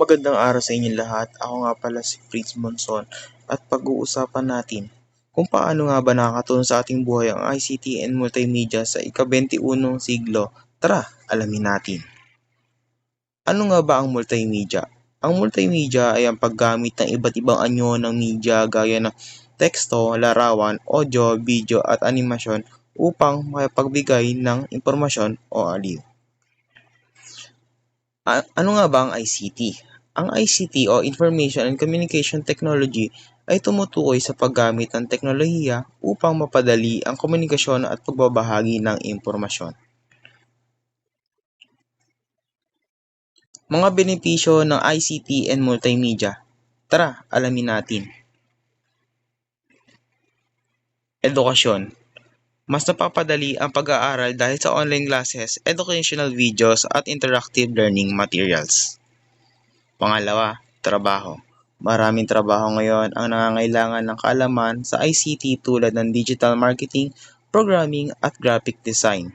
Magandang araw sa inyong lahat. Ako nga pala si Fritz Monson at pag-uusapan natin kung paano nga ba nakakatulong sa ating buhay ang ICT and multimedia sa ika-21 siglo. Tara, alamin natin. Ano nga ba ang multimedia? Ang multimedia ay ang paggamit ng iba't ibang anyo ng media gaya ng teksto, larawan, audio, video at animasyon upang makapagbigay ng impormasyon o aliw. Ano nga ba ang ICT? Ang ICT o Information and Communication Technology ay tumutukoy sa paggamit ng teknolohiya upang mapadali ang komunikasyon at pagbabahagi ng impormasyon. Mga benepisyo ng ICT and multimedia. Tara, alamin natin. Edukasyon. Mas napapadali ang pag-aaral dahil sa online classes, educational videos at interactive learning materials. Pangalawa, trabaho. Maraming trabaho ngayon ang nangangailangan ng kaalaman sa ICT tulad ng digital marketing, programming at graphic design.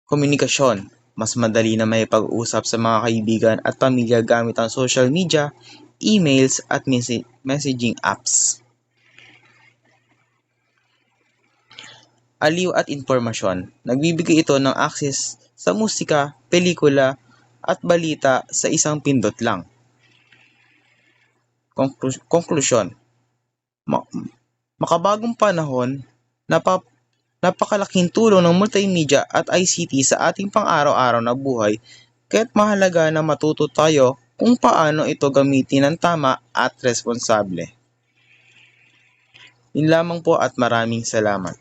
Komunikasyon. Mas madali na may pag-usap sa mga kaibigan at pamilya gamit ang social media, emails at messaging apps. Aliw at impormasyon. Nagbibigay ito ng access sa musika, pelikula, at balita sa isang pindot lang. Konklusyon. Makabagong panahon, napakalaking tulong ng multimedia at ICT sa ating pang-araw-araw na buhay, kaya't mahalaga na matuto tayo kung paano ito gamitin ng tama at responsable. Yun lamang po at maraming salamat.